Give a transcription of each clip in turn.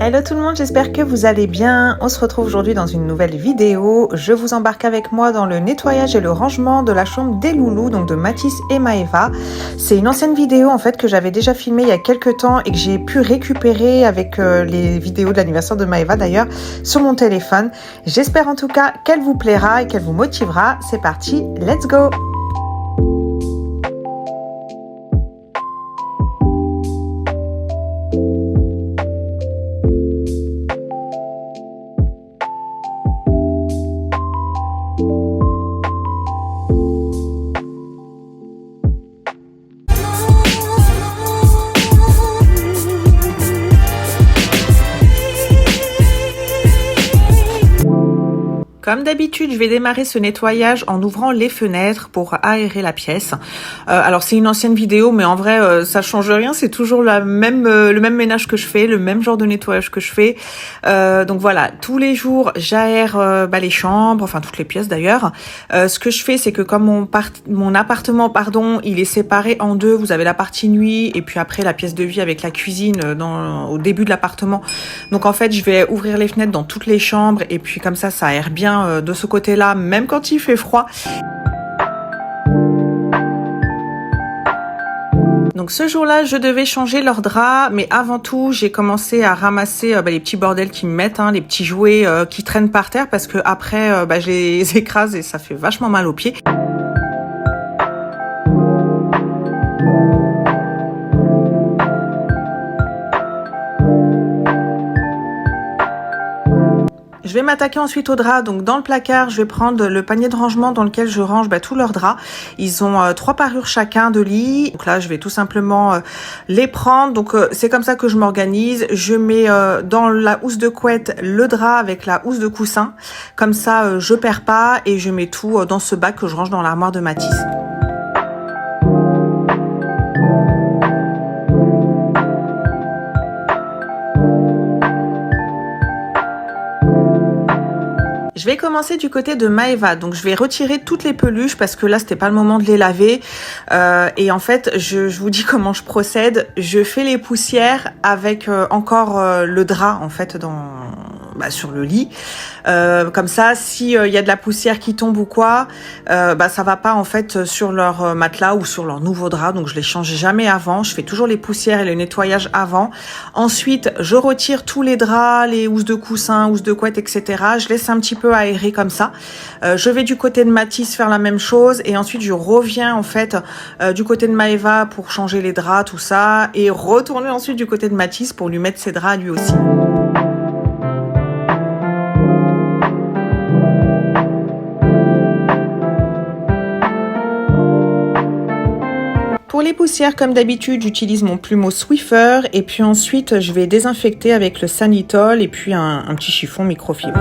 Hello tout le monde, j'espère que vous allez bien. On se retrouve aujourd'hui dans une nouvelle vidéo. Je vous embarque avec moi dans le nettoyage et le rangement de la chambre des loulous, donc de Mathis et Maëva. C'est une ancienne vidéo en fait que j'avais déjà filmée il y a quelques temps et que j'ai pu récupérer avec les vidéos de l'anniversaire de Maëva d'ailleurs sur mon téléphone. J'espère en tout cas qu'elle vous plaira et qu'elle vous motivera. C'est parti, let's go! Comme d'habitude, je vais démarrer ce nettoyage en ouvrant les fenêtres pour aérer la pièce. Alors c'est une ancienne vidéo, mais en vrai ça change rien. C'est toujours le même ménage que je fais, le même genre de nettoyage que je fais. Donc voilà, tous les jours j'aère les chambres, enfin toutes les pièces d'ailleurs. Ce que je fais, c'est que comme mon appartement, il est séparé en deux. Vous avez la partie nuit et puis après la pièce de vie avec la cuisine au début de l'appartement. Donc en fait, je vais ouvrir les fenêtres dans toutes les chambres et puis comme ça aère bien de ce côté-là, même quand il fait froid. Donc ce jour-là, je devais changer leurs draps, mais avant tout, j'ai commencé à ramasser les petits bordels qu'ils me mettent, les petits jouets qui traînent par terre, parce que après, je les écrase et ça fait vachement mal aux pieds. Je vais m'attaquer ensuite aux draps. Donc dans le placard, je vais prendre le panier de rangement dans lequel je range tous leurs draps. Ils ont 3 parures chacun de lit. Donc là, je vais tout simplement les prendre. Donc c'est comme ça que je m'organise. Je mets dans la housse de couette le drap avec la housse de coussin. Comme ça, je perds pas et je mets tout dans ce bac que je range dans l'armoire de Mathis. Je vais commencer du côté de Maëva, donc je vais retirer toutes les peluches parce que là c'était pas le moment de les laver et en fait je vous dis comment je procède. Je fais les poussières avec encore le drap en fait sur le lit, comme ça si y a de la poussière qui tombe ou quoi, ça va pas en fait sur leur matelas ou sur leur nouveau drap, donc je les change jamais avant. Je fais toujours les poussières et le nettoyage avant. Ensuite je retire tous les draps, les housses de coussin, housses de couette, etc. Je laisse un petit peu aérer comme ça. Je vais du côté de Mathis faire la même chose et ensuite je reviens en fait du côté de Maëva pour changer les draps, tout ça, et retourner ensuite du côté de Mathis pour lui mettre ses draps lui aussi. Pour les poussières, comme d'habitude, j'utilise mon plumeau Swiffer et puis ensuite je vais désinfecter avec le Sanitol et puis un petit chiffon microfibre.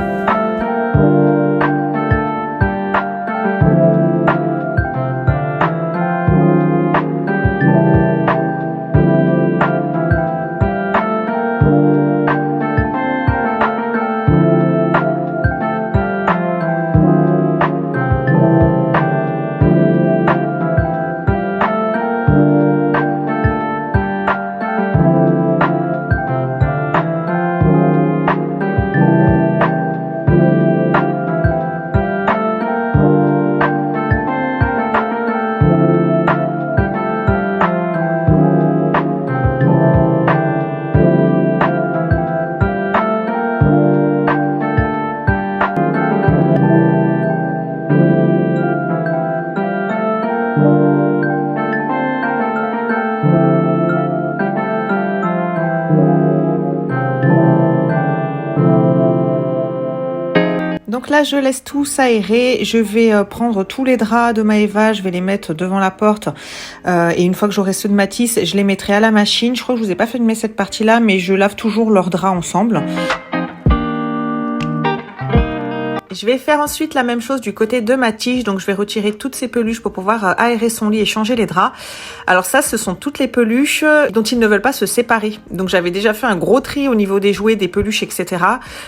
Donc là, je laisse tout s'aérer. Je vais prendre tous les draps de Maëva, je vais les mettre devant la porte. Et une fois que j'aurai ceux de Mathis, je les mettrai à la machine. Je crois que je vous ai pas filmé cette partie-là, mais je lave toujours leurs draps ensemble. Je vais faire ensuite la même chose du côté de ma tige, donc je vais retirer toutes ces peluches pour pouvoir aérer son lit et changer les draps. Alors ça, ce sont toutes les peluches dont ils ne veulent pas se séparer. Donc j'avais déjà fait un gros tri au niveau des jouets, des peluches, etc.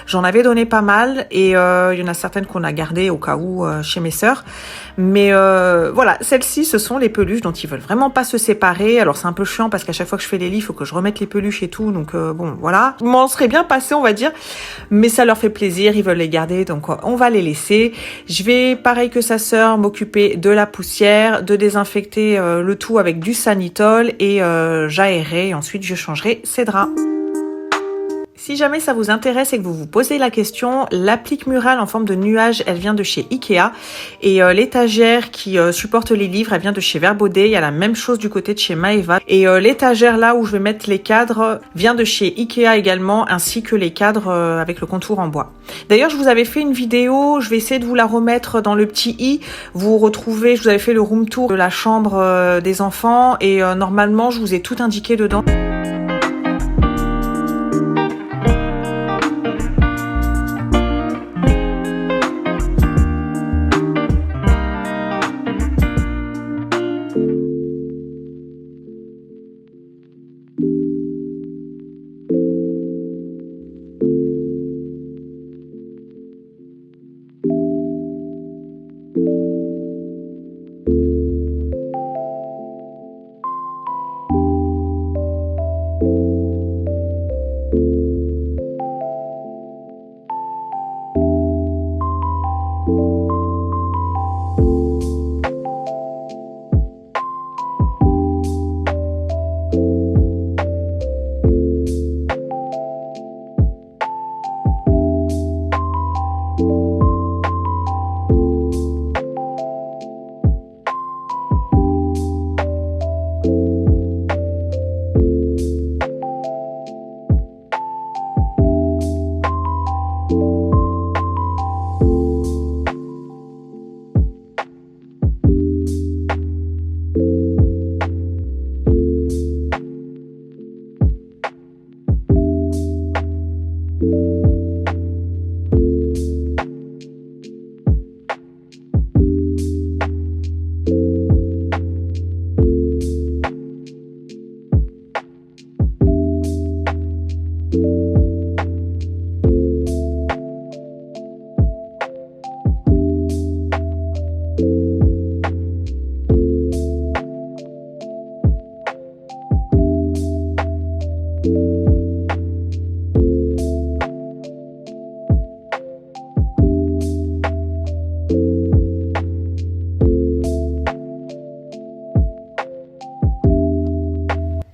J'en avais donné pas mal et il y en a certaines qu'on a gardées au cas où chez mes sœurs. Mais voilà, celles-ci, ce sont les peluches dont ils veulent vraiment pas se séparer. Alors c'est un peu chiant parce qu'à chaque fois que je fais les lits, il faut que je remette les peluches et tout. Donc bon, voilà. Je m'en serais bien passé, on va dire. Mais ça leur fait plaisir, ils veulent les garder, donc on va les laisser. Je vais, pareil que sa sœur, m'occuper de la poussière, de désinfecter le tout avec du Sanitol et j'aérerai et ensuite je changerai ses draps. Si jamais ça vous intéresse et que vous vous posez la question, l'applique murale en forme de nuage, elle vient de chez Ikea. Et l'étagère qui supporte les livres, elle vient de chez Verbaudet. Il y a la même chose du côté de chez Maeva. Et l'étagère là où je vais mettre les cadres vient de chez Ikea également, ainsi que les cadres avec le contour en bois. D'ailleurs, je vous avais fait une vidéo, je vais essayer de vous la remettre dans le petit i. Vous retrouvez, je vous avais fait le room tour de la chambre des enfants et normalement, je vous ai tout indiqué dedans.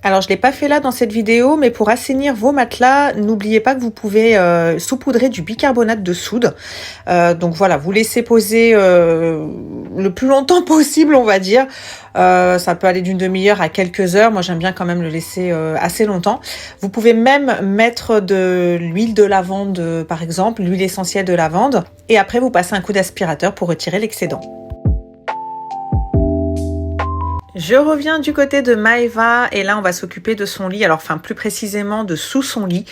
Alors je l'ai pas fait là dans cette vidéo, mais pour assainir vos matelas, n'oubliez pas que vous pouvez saupoudrer du bicarbonate de soude. Donc voilà, vous laissez poser le plus longtemps possible, on va dire. Ça peut aller d'une demi-heure à quelques heures. Moi, j'aime bien quand même le laisser assez longtemps. Vous pouvez même mettre de l'huile de lavande, par exemple, l'huile essentielle de lavande. Et après, vous passez un coup d'aspirateur pour retirer l'excédent. Je reviens du côté de Maeva et là on va s'occuper de son lit, alors enfin plus précisément de sous son lit,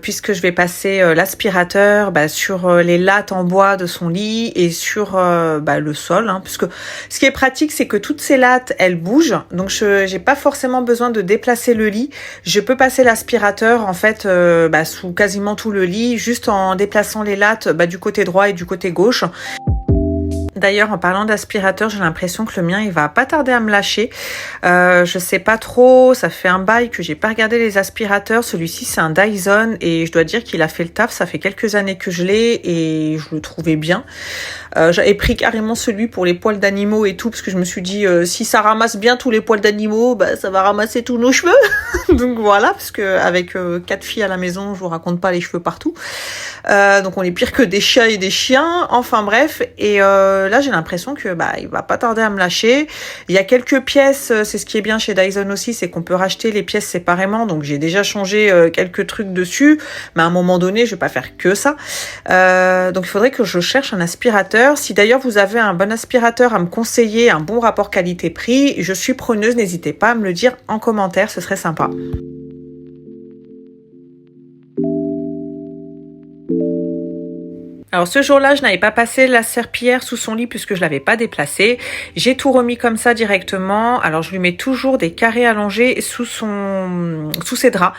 puisque je vais passer l'aspirateur sur les lattes en bois de son lit et sur le sol, puisque ce qui est pratique c'est que toutes ces lattes elles bougent, donc j'ai pas forcément besoin de déplacer le lit, je peux passer l'aspirateur en fait sous quasiment tout le lit, juste en déplaçant les lattes du côté droit et du côté gauche. D'ailleurs, en parlant d'aspirateur, j'ai l'impression que le mien, il va pas tarder à me lâcher. Je sais pas trop, ça fait un bail que j'ai pas regardé les aspirateurs. Celui-ci, c'est un Dyson et je dois dire qu'il a fait le taf. Ça fait quelques années que je l'ai et je le trouvais bien. J'avais pris carrément celui pour les poils d'animaux et tout, parce que je me suis dit, si ça ramasse bien tous les poils d'animaux, ça va ramasser tous nos cheveux. Donc voilà, parce que avec 4 filles à la maison, je vous raconte pas les cheveux partout. Donc on est pire que des chats et des chiens. Enfin bref, et là j'ai l'impression que il va pas tarder à me lâcher. Il y a quelques pièces, c'est ce qui est bien chez Dyson aussi, c'est qu'on peut racheter les pièces séparément. Donc j'ai déjà changé quelques trucs dessus, mais à un moment donné, je vais pas faire que ça. Donc il faudrait que je cherche un aspirateur. Si d'ailleurs vous avez un bon aspirateur à me conseiller, un bon rapport qualité-prix, je suis preneuse, n'hésitez pas à me le dire en commentaire, ce serait sympa. Alors ce jour-là, je n'avais pas passé la serpillière sous son lit puisque je l'avais pas déplacé. J'ai tout remis comme ça directement. Alors je lui mets toujours des carrés allongés sous ses draps,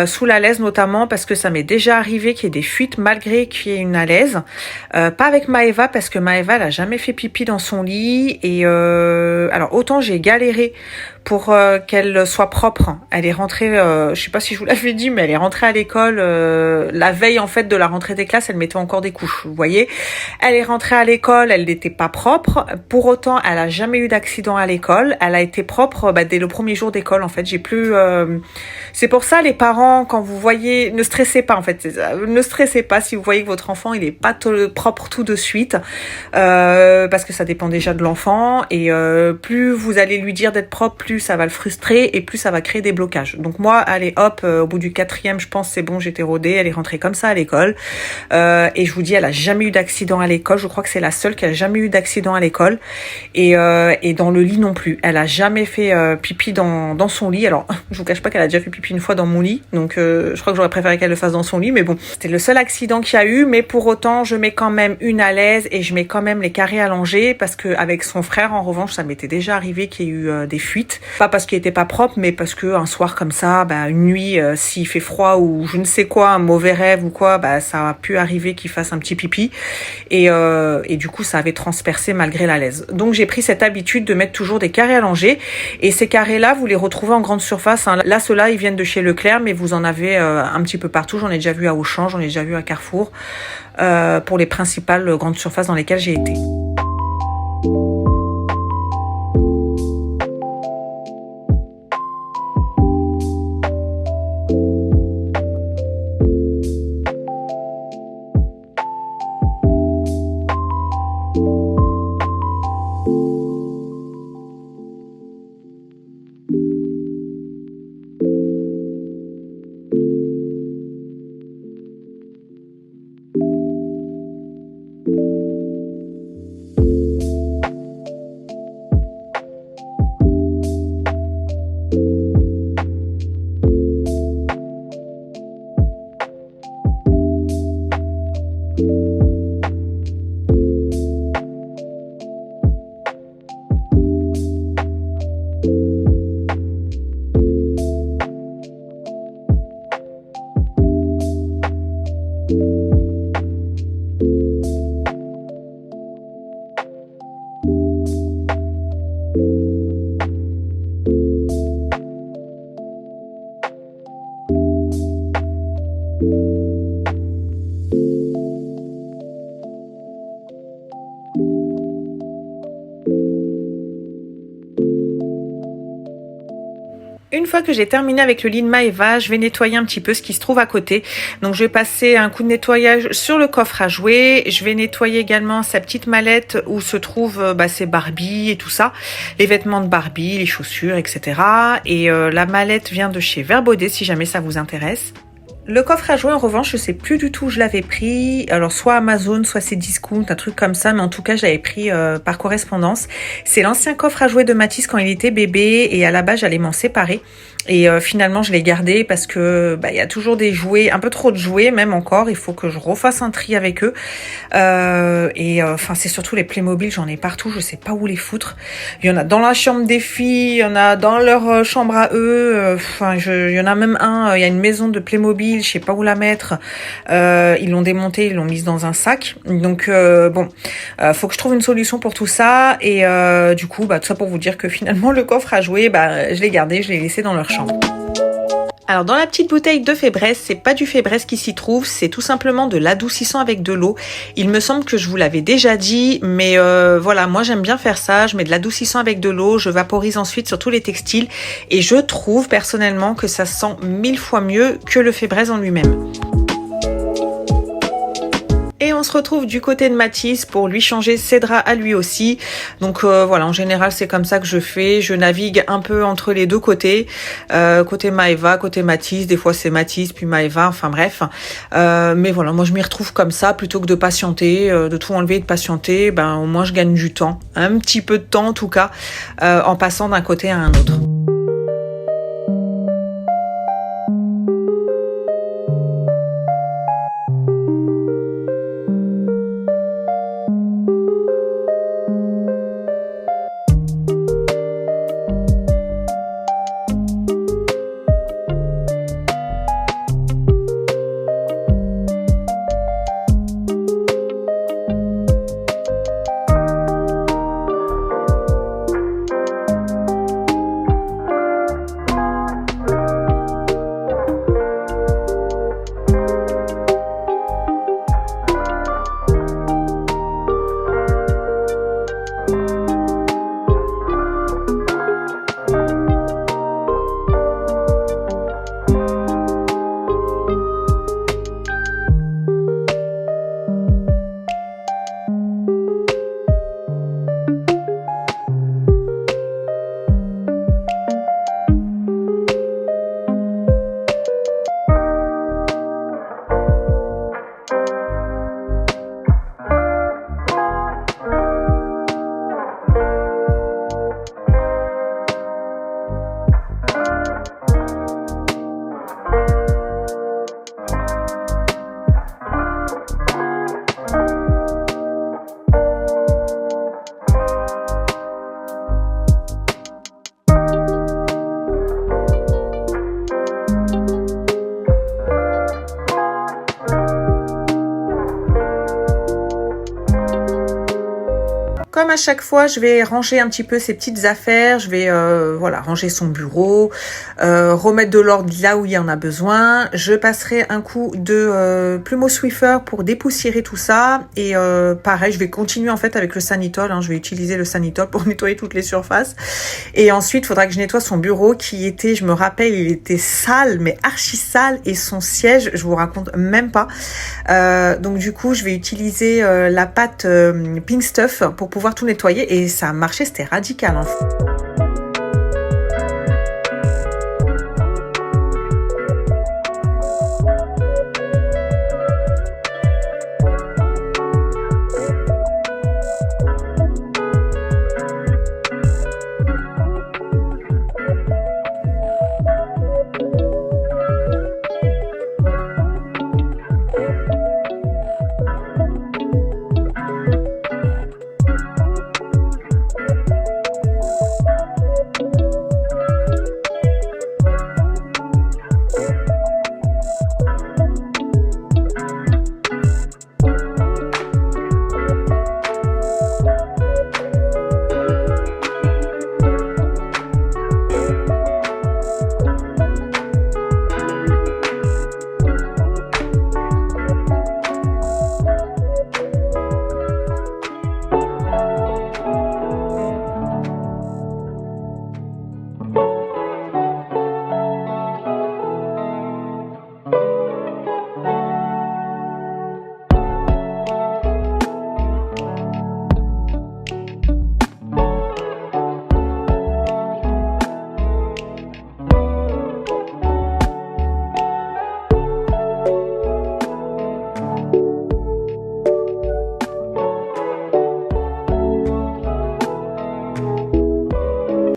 sous la laise notamment parce que ça m'est déjà arrivé qu'il y ait des fuites malgré qu'il y ait une alaise. Pas avec Maëva parce que Maëva elle a jamais fait pipi dans son lit et alors autant j'ai galéré pour qu'elle soit propre. Elle est rentrée, je sais pas si je vous l'avais dit, mais elle est rentrée à l'école la veille en fait de la rentrée des classes. Elle mettait encore des couches, vous voyez. Elle est rentrée à l'école, elle n'était pas propre. Pour autant, elle a jamais eu d'accident à l'école. Elle a été propre dès le premier jour d'école. En fait, j'ai plus. C'est pour ça les parents, quand vous voyez, ne stressez pas en fait. Ne stressez pas si vous voyez que votre enfant il est pas propre tout de suite, parce que ça dépend déjà de l'enfant et plus vous allez lui dire d'être propre, plus ça va le frustrer et plus ça va créer des blocages. Donc moi, allez hop, au bout du 4e, je pense c'est bon, j'étais rodée. Elle est rentrée comme ça à l'école et je vous dis, elle a jamais eu d'accident à l'école. Je crois que c'est la seule qui a jamais eu d'accident à l'école et dans le lit non plus. Elle a jamais fait pipi dans son lit. Alors je vous cache pas qu'elle a déjà fait pipi une fois dans mon lit, donc je crois que j'aurais préféré qu'elle le fasse dans son lit, mais bon, c'était le seul accident qu'il y a eu. Mais pour autant, je mets quand même une à l'aise et je mets quand même les carrés allongés parce que avec son frère, en revanche, ça m'était déjà arrivé qu'il y ait eu des fuites. Pas parce qu'il était pas propre, mais parce que un soir comme ça, une nuit, s'il fait froid ou je ne sais quoi, un mauvais rêve ou quoi, ça a pu arriver qu'il fasse un petit pipi et du coup ça avait transpercé malgré la laise. Donc j'ai pris cette habitude de mettre toujours des carrés allongés et ces carrés là vous les retrouvez en grande surface, hein. Là ceux-là ils viennent de chez Leclerc, mais vous en avez un petit peu partout. J'en ai déjà vu à Auchan, j'en ai déjà vu à Carrefour, pour les principales grandes surfaces dans lesquelles j'ai été. Une fois que j'ai terminé avec le lit de Maëva, je vais nettoyer un petit peu ce qui se trouve à côté. Donc je vais passer un coup de nettoyage sur le coffre à jouets. Je vais nettoyer également sa petite mallette où se trouvent ses Barbie et tout ça. Les vêtements de Barbie, les chaussures, etc. Et la mallette vient de chez Verbaudet si jamais ça vous intéresse. Le coffre à jouets, en revanche, je sais plus du tout où je l'avais pris. Alors, soit Amazon, soit c'est Discount, un truc comme ça. Mais en tout cas, je l'avais pris par correspondance. C'est l'ancien coffre à jouets de Mathis quand il était bébé. Et à la base, j'allais m'en séparer. Et finalement, je l'ai gardé parce que y a toujours des jouets, un peu trop de jouets, même encore. Il faut que je refasse un tri avec eux. C'est surtout les Playmobil, j'en ai partout. Je sais pas où les foutre. Il y en a dans la chambre des filles, il y en a dans leur chambre à eux. Il y en a même un. Il y a une maison de Playmobil, je sais pas où la mettre. Ils l'ont démonté, ils l'ont mise dans un sac. Donc faut que je trouve une solution pour tout ça. Et du coup, tout ça pour vous dire que finalement le coffre à jouets, je l'ai gardé, je l'ai laissé dans leur chambre. Alors dans la petite bouteille de Fébreze, c'est pas du Fébreze qui s'y trouve, c'est tout simplement de l'adoucissant avec de l'eau. Il me semble que je vous l'avais déjà dit, mais voilà, moi j'aime bien faire ça, je mets de l'adoucissant avec de l'eau, je vaporise ensuite sur tous les textiles et je trouve personnellement que ça sent 1000 fois mieux que le Fébreze en lui-même. Et on se retrouve du côté de Mathis pour lui changer ses draps à lui aussi. Donc en général c'est comme ça que je fais. Je navigue un peu entre les deux côtés. Côté Maëva, côté Mathis. Des fois c'est Mathis puis Maëva, enfin bref. Mais voilà, moi je m'y retrouve comme ça plutôt que de patienter, de tout enlever et de patienter. Au moins je gagne du temps. Un petit peu de temps en tout cas, en passant d'un côté à un autre. chaque fois, je vais ranger un petit peu ses petites affaires. Je vais voilà, ranger son bureau, remettre de l'ordre là où il y en a besoin. Je passerai un coup de plumeau Swiffer pour dépoussiérer tout ça. Et pareil, je vais continuer en fait avec le Sanitol. Hein, je vais utiliser le Sanitol pour nettoyer toutes les surfaces. Et ensuite, il faudra que je nettoie son bureau qui était, je me rappelle, il était sale, mais archi sale. Et son siège, je vous raconte même pas. Donc du coup, je vais utiliser la pâte Pink Stuff pour pouvoir tout nettoyer. Et ça a marché, c'était radical en fait.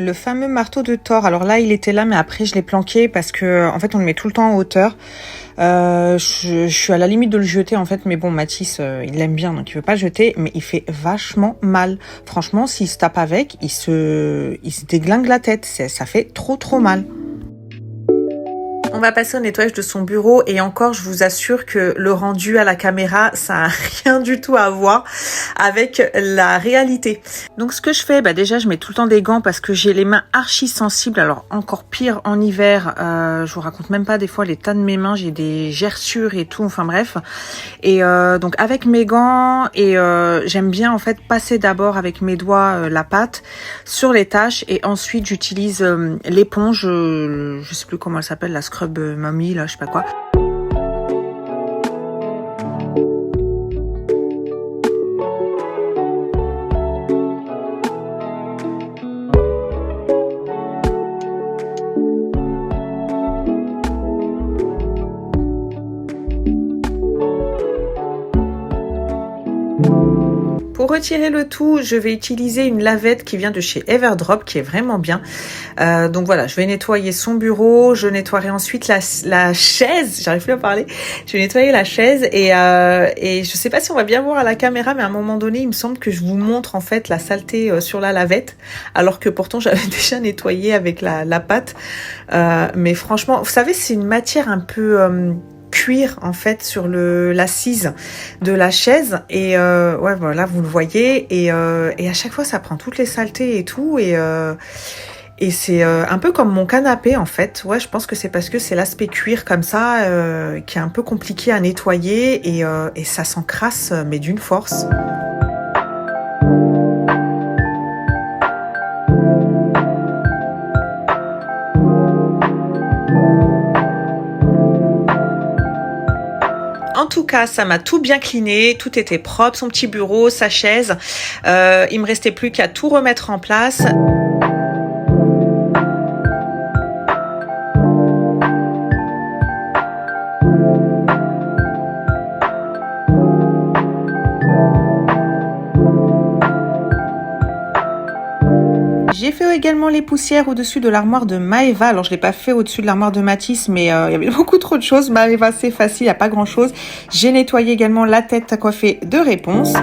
Le fameux marteau de Thor. Alors là, il était là, mais après, je l'ai planqué parce que, en fait, on le met tout le temps en hauteur. Je suis à la limite de le jeter, en fait, mais bon, Mathis, il l'aime bien, donc il veut pas le jeter, mais il fait vachement mal. Franchement, s'il se tape avec, il se déglingue la tête. Ça fait trop mal. On va passer au nettoyage de son bureau et encore, je vous assure que le rendu à la caméra, ça a rien du tout à voir avec la réalité. Donc ce que je fais, déjà je mets tout le temps des gants parce que j'ai les mains archi sensibles. Alors encore pire en hiver, je vous raconte même pas des fois l'état de mes mains, j'ai des gerçures et tout, enfin bref. Et donc avec mes gants et j'aime bien en fait passer d'abord avec mes doigts la pâte sur les taches et ensuite j'utilise l'éponge, je sais plus comment elle s'appelle, la Scrub Mommy, là, je sais pas quoi. Pour retirer le tout, je vais utiliser une lavette qui vient de chez Everdrop, qui est vraiment bien. Donc voilà, je vais nettoyer son bureau, je nettoierai ensuite la chaise, j'arrive plus à parler, je vais nettoyer la chaise et je sais pas si on va bien voir à la caméra, mais à un moment donné, il me semble que je vous montre en fait la saleté sur la lavette, alors que pourtant j'avais déjà nettoyé avec la pâte. Mais franchement, vous savez, c'est une matière un peu... cuir en fait sur l'assise de la chaise et ouais voilà, vous le voyez et à chaque fois ça prend toutes les saletés et tout et c'est un peu comme mon canapé en fait. Ouais, je pense que c'est parce que c'est l'aspect cuir comme ça qui est un peu compliqué à nettoyer et ça s'encrasse mais d'une force. En tout cas, ça m'a tout bien cleané, tout était propre, son petit bureau, sa chaise. Il me restait plus qu'à tout remettre en place. J'ai fait également les poussières au-dessus de l'armoire de Maeva. Alors, je l'ai pas fait au-dessus de l'armoire de Mathis, mais il y avait beaucoup trop de choses. Maeva, c'est facile, il n'y a pas grand-chose. J'ai nettoyé également la tête à coiffer de Réponse.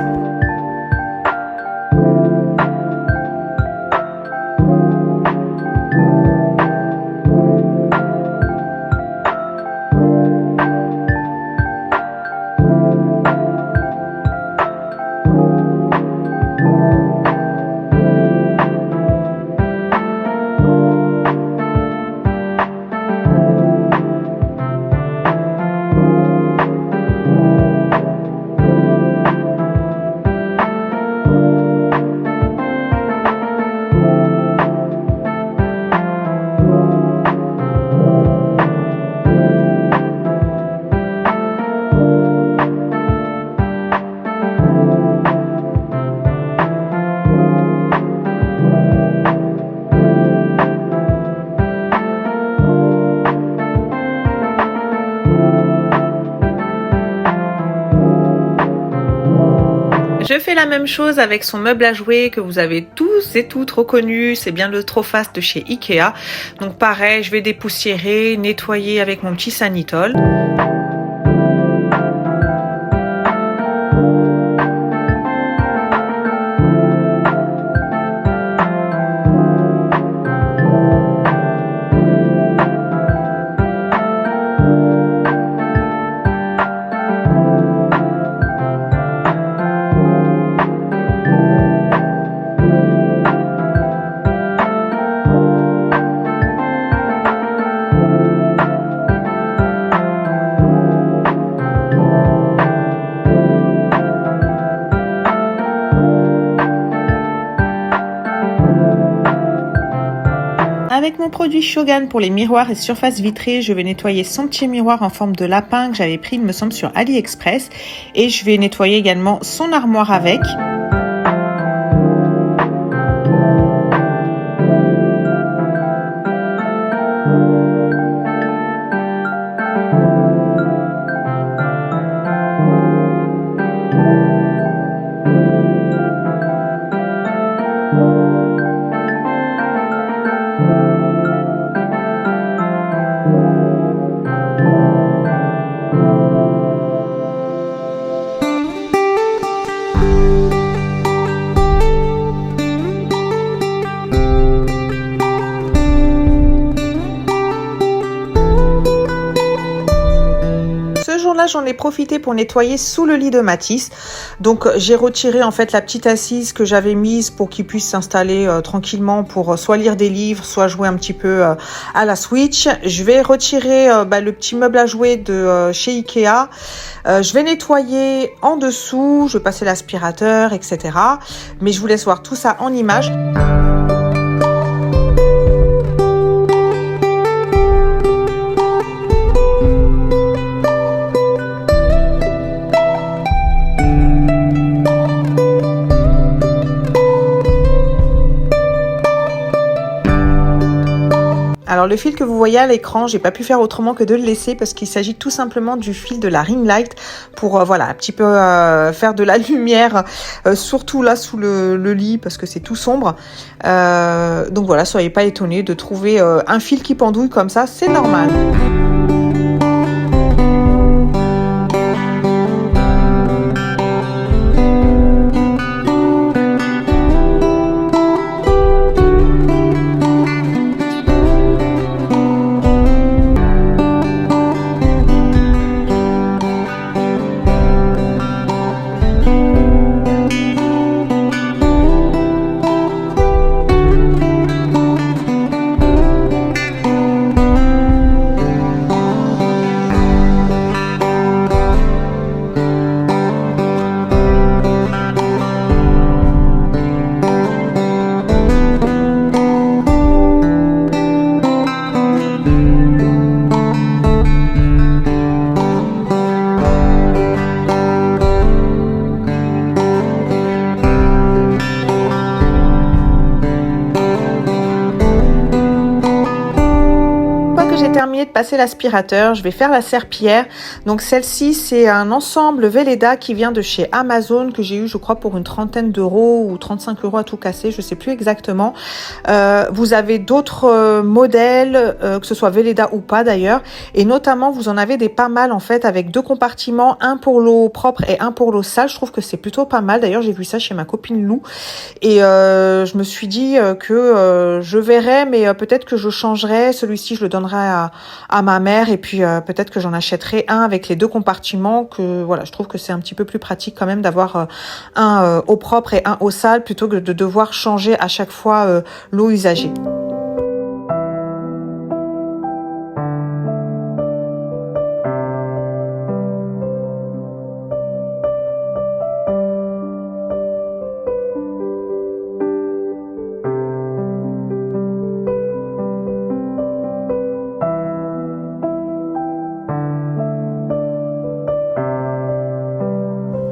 Je fais la même chose avec son meuble à jouer que vous avez tous et toutes reconnu, c'est bien le Trofast de chez Ikea. Donc pareil, je vais dépoussiérer, nettoyer avec mon petit Sanitol. Avec mon produit Shogun pour les miroirs et surfaces vitrées, je vais nettoyer son petit miroir en forme de lapin que j'avais pris, il me semble, sur AliExpress. Et je vais nettoyer également son armoire avec. J'en ai profité pour nettoyer sous le lit de Mathis. Donc j'ai retiré en fait la petite assise que j'avais mise pour qu'il puisse s'installer tranquillement pour soit lire des livres, soit jouer un petit peu à la Switch. Je vais retirer le petit meuble à jouer de chez Ikea. Je vais nettoyer en dessous, je vais passer l'aspirateur, etc. Mais je vous laisse voir tout ça en images. Alors le fil que vous voyez à l'écran, j'ai pas pu faire autrement que de le laisser parce qu'il s'agit tout simplement du fil de la ring light pour voilà un petit peu faire de la lumière, surtout là sous le lit parce que c'est tout sombre. Donc voilà, soyez pas étonnés de trouver un fil qui pendouille comme ça, c'est normal. Terminé de passer l'aspirateur, je vais faire la serpillière. Donc celle-ci, c'est un ensemble Velleda qui vient de chez Amazon que j'ai eu, je crois, pour une 30aine d'euros ou 35 € à tout casser, je sais plus exactement. Vous avez d'autres modèles, que ce soit Velleda ou pas d'ailleurs, et notamment vous en avez des pas mal en fait avec deux compartiments, un pour l'eau propre et un pour l'eau sale. Je trouve que c'est plutôt pas mal. D'ailleurs, j'ai vu ça chez ma copine Lou et je me suis dit que je verrais, mais peut-être que je changerai. Celui-ci, je le donnerai à ma mère et puis peut-être que j'en achèterai un avec les deux compartiments, que voilà, je trouve que c'est un petit peu plus pratique quand même d'avoir un eau propre et un eau sale plutôt que de devoir changer à chaque fois l'eau usagée.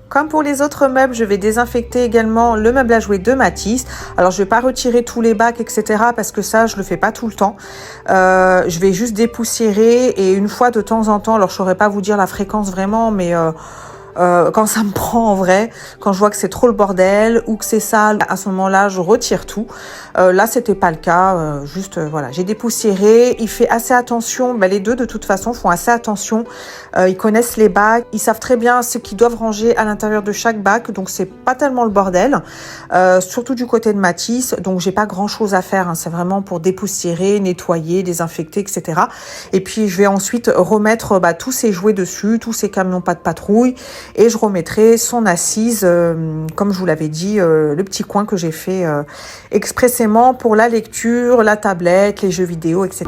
Comme pour les autres meubles, je vais désinfecter également le meuble à jouer de Mathis. Alors, je vais pas retirer tous les bacs, etc. parce que ça, je le fais pas tout le temps. Je vais juste dépoussiérer et une fois de temps en temps, alors je saurais pas vous dire la fréquence vraiment, mais quand ça me prend en vrai, quand je vois que c'est trop le bordel ou que c'est sale, à ce moment-là, je retire tout. Là, c'était pas le cas. Voilà, j'ai dépoussiéré. Il fait assez attention. Les deux, de toute façon, font assez attention. Ils connaissent les bacs. Ils savent très bien ce qu'ils doivent ranger à l'intérieur de chaque bac. Donc, c'est pas tellement le bordel. Surtout du côté de Mathis. Donc, j'ai pas grand-chose à faire. C'est vraiment pour dépoussiérer, nettoyer, désinfecter, etc. Et puis, je vais ensuite remettre tous ces jouets dessus, tous ces camions pas de patrouille. Et je remettrai son assise, comme je vous l'avais dit, le petit coin que j'ai fait expressément pour la lecture, la tablette, les jeux vidéo, etc.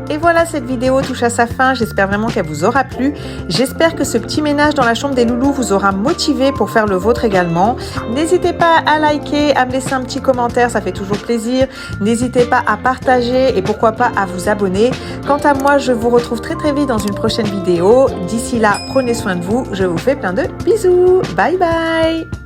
Et voilà, cette vidéo touche à sa fin. J'espère vraiment qu'elle vous aura plu. J'espère que ce petit ménage dans la chambre des loulous vous aura motivé pour faire le vôtre également. N'hésitez pas à liker, à me laisser un petit commentaire, ça fait toujours plaisir. N'hésitez pas à partager et pourquoi pas à vous abonner. Quant à moi, je vous retrouve très vite dans une prochaine vidéo. D'ici là, prenez soin de vous. Je vous fais plein de bisous. Bye bye.